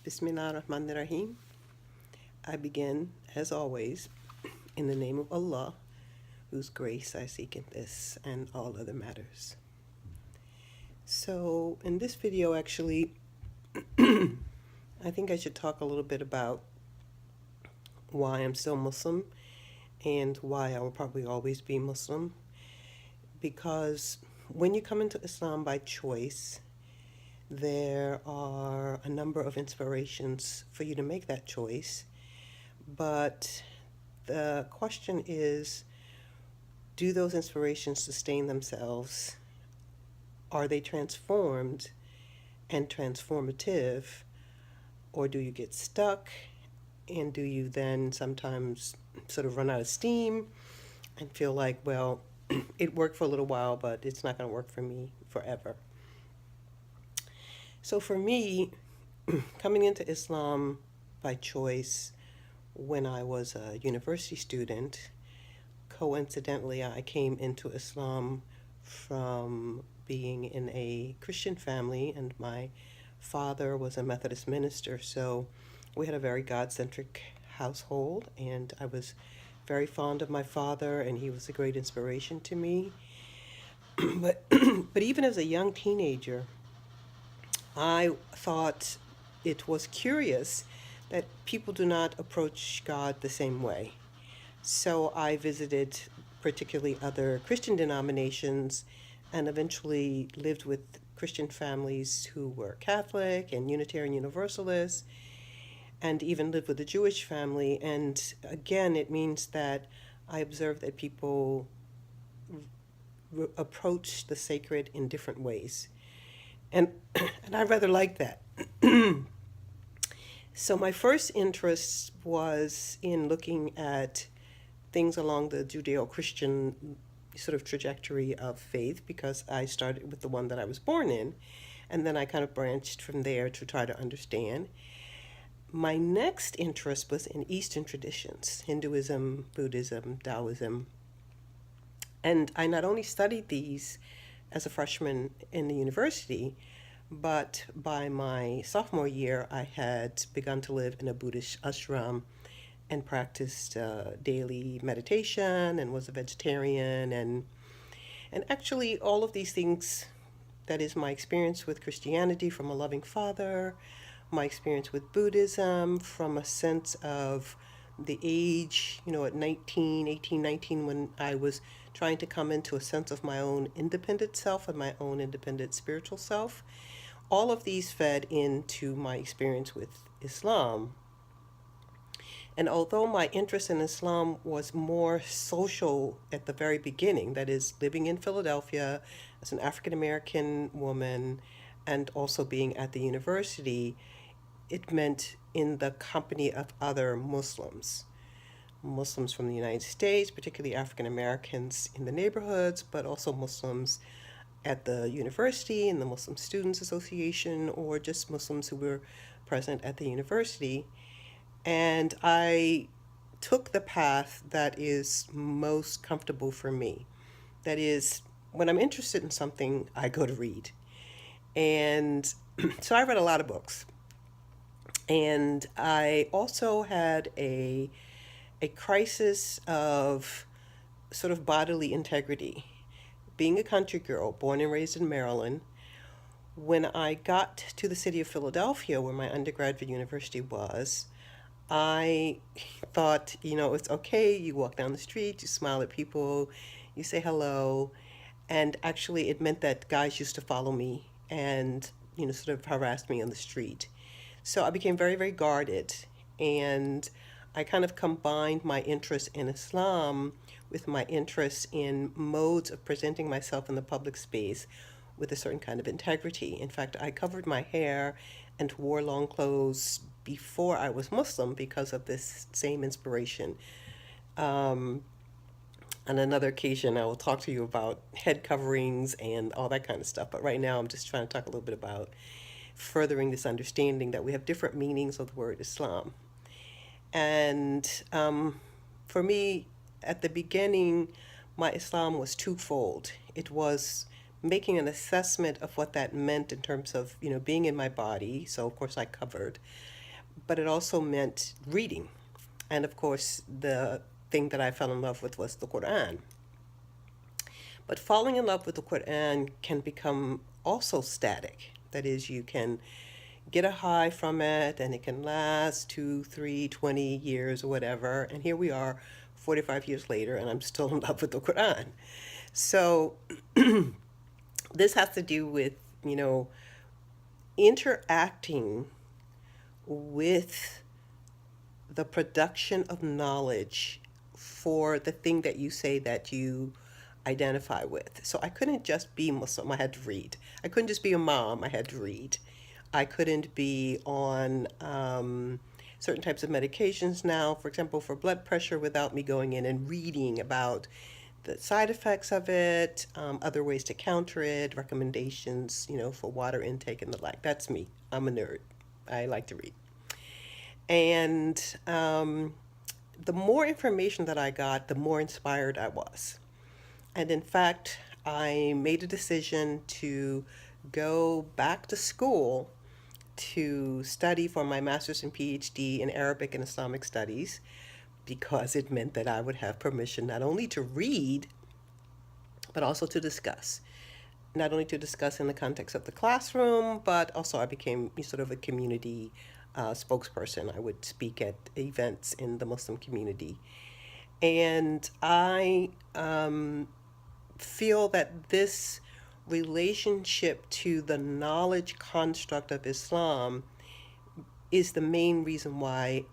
Bismillah ar-Rahman ar-Rahim. I begin, as always, in the name of Allah, whose grace I seek in this and all other matters. So, in this video, actually, I think I should talk a little bit about why I'm still Muslim and why I will probably always be Muslim. Because when you come into Islam by choice, there are a number of inspirations for you to make that choice. But the question is, do those inspirations sustain themselves? Are they transformed and transformative? Or do you get stuck? And do you then sometimes sort of run out of steam and feel like, well, it worked for a little while, but it's not going to work for me forever? So for me, coming into Islam by choice when I was a university student, coincidentally, I came into Islam from being in a Christian family, and my father was a Methodist minister, so we had a very God-centric household, and I was very fond of my father, and he was a great inspiration to me. but even as a young teenager, I thought it was curious that people do not approach God the same way. So I visited particularly other Christian denominations and eventually lived with Christian families who were Catholic and Unitarian Universalists, and even lived with a Jewish family. And again, it means that I observed that people approach the sacred in different ways. And I rather like that. So my first interest was in looking at things along the Judeo-Christian sort of trajectory of faith, because I started with the one that I was born in, and then I kind of branched from there to try to understand. My next interest was in Eastern traditions, Hinduism, Buddhism, Taoism. And I not only studied these as a freshman in the university, but by my sophomore year, I had begun to live in a Buddhist ashram and practiced daily meditation and was a vegetarian. And actually, all of these things, that is my experience with Christianity from a loving father, my experience with Buddhism from a sense of the age, at 19, 18, 19, when I was trying to come into a sense of my own independent self and my own independent spiritual self. All of these fed into my experience with Islam. And although my interest in Islam was more social at the very beginning, that is, living in Philadelphia as an African American woman and also being at the university, it meant in the company of other Muslims from the United States, particularly African Americans in the neighborhoods, but also Muslims at the university and the Muslim Students Association, or just Muslims who were present at the university. And I took the path that is most comfortable for me. That is, when I'm interested in something, I go to read. And so I read a lot of books. And I also had a crisis of sort of bodily integrity. Being a country girl, born and raised in Maryland, when I got to the city of Philadelphia, where my undergraduate university was, I thought, it's okay. You walk down the street, you smile at people, you say hello. And actually, it meant that guys used to follow me and, sort of harass me on the street. So I became very, very guarded. And I kind of combined my interest in Islam with my interest in modes of presenting myself in the public space with a certain kind of integrity. In fact, I covered my hair and wore long clothes before I was Muslim because of this same inspiration. On another occasion, I will talk to you about head coverings and all that kind of stuff. But right now, I'm just trying to talk a little bit about furthering this understanding that we have different meanings of the word Islam. And for me, at the beginning, my Islam was twofold. It was making an assessment of what that meant in terms of, being in my body. So, of course, I covered, but it also meant reading. And of course, the thing that I fell in love with was the Quran. But falling in love with the Quran can become also static. That is, you can get a high from it and it can last 2, 3, 20 years or whatever. And here we are 45 years later and I'm still in love with the Quran. So this has to do with, interacting with the production of knowledge for the thing that you say that you identify with. So I couldn't just be Muslim, I had to read. I couldn't just be a mom, I had to read. I couldn't be on certain types of medications now, for example, for blood pressure, without me going in and reading about the side effects of it, other ways to counter it, recommendations, for water intake and the like. That's me. I'm a nerd. I like to read. And the more information that I got, the more inspired I was. And in fact, I made a decision to go back to school to study for my master's and PhD in Arabic and Islamic studies, because it meant that I would have permission not only to read, but also to discuss. Not only to discuss in the context of the classroom, but also I became sort of a community spokesperson. I would speak at events in the Muslim community. And I feel that this relationship to the knowledge construct of Islam is the main reason why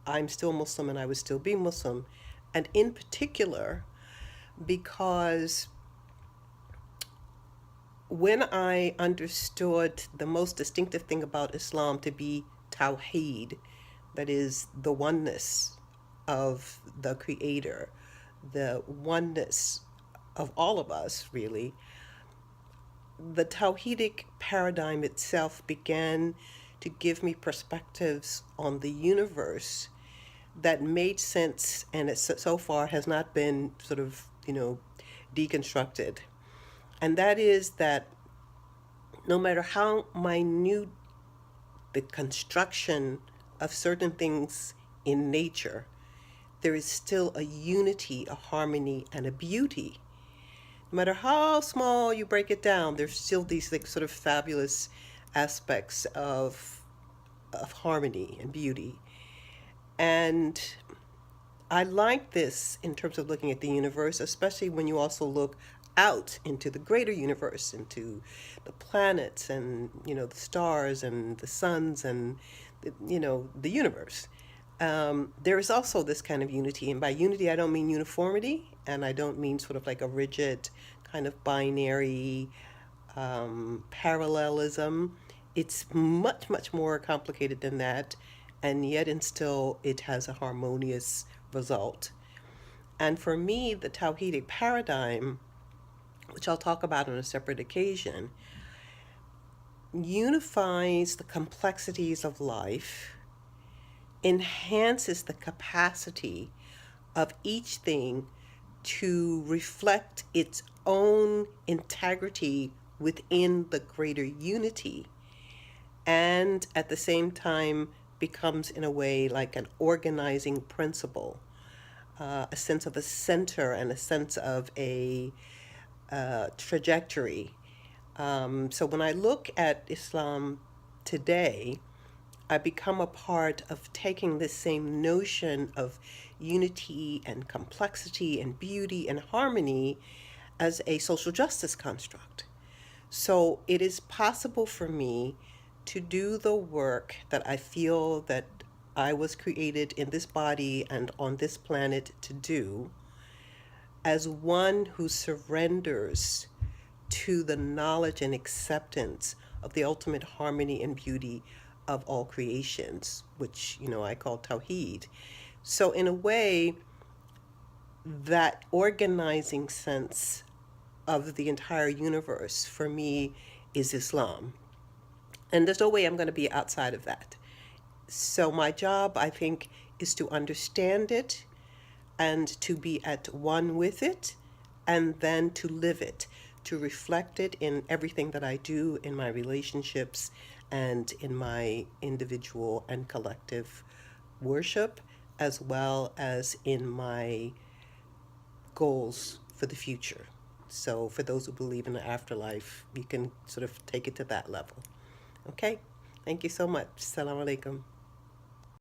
I'm still Muslim and I would still be Muslim. And in particular, because when I understood the most distinctive thing about Islam to be Tawheed, that is the oneness of the Creator, the oneness of all of us, really, the Tawhidic paradigm itself began to give me perspectives on the universe that made sense, and it so far has not been sort of, deconstructed. And that is that no matter how minute the construction of certain things in nature, there is still a unity, a harmony, and a beauty. No matter how small you break it down, there's still these sort of fabulous aspects of harmony and beauty. And I like this in terms of looking at the universe, especially when you also look out into the greater universe, into the planets and, the stars and the suns and, the universe. There is also this kind of unity. And by unity, I don't mean uniformity, and I don't mean sort of like a rigid kind of binary parallelism. It's much, much more complicated than that, and yet and still it has a harmonious result. And for me, the Tawhidic paradigm, which I'll talk about on a separate occasion, unifies the complexities of life, enhances the capacity of each thing to reflect its own integrity within the greater unity, and at the same time becomes in a way like an organizing principle, a sense of a center and a sense of a trajectory. So when I look at Islam today, I become a part of taking this same notion of unity and complexity and beauty and harmony as a social justice construct. So it is possible for me to do the work that I feel that I was created in this body and on this planet to do, as one who surrenders to the knowledge and acceptance of the ultimate harmony and beauty of all creations, which, I call Tawheed. So in a way, that organizing sense of the entire universe for me is Islam. And there's no way I'm going to be outside of that. So my job, I think, is to understand it and to be at one with it, and then to live it, to reflect it in everything that I do in my relationships and in my individual and collective worship, as well as in my goals for the future. So for those who believe in the afterlife, you can sort of take it to that level. Okay? Thank you so much. Assalamu alaikum.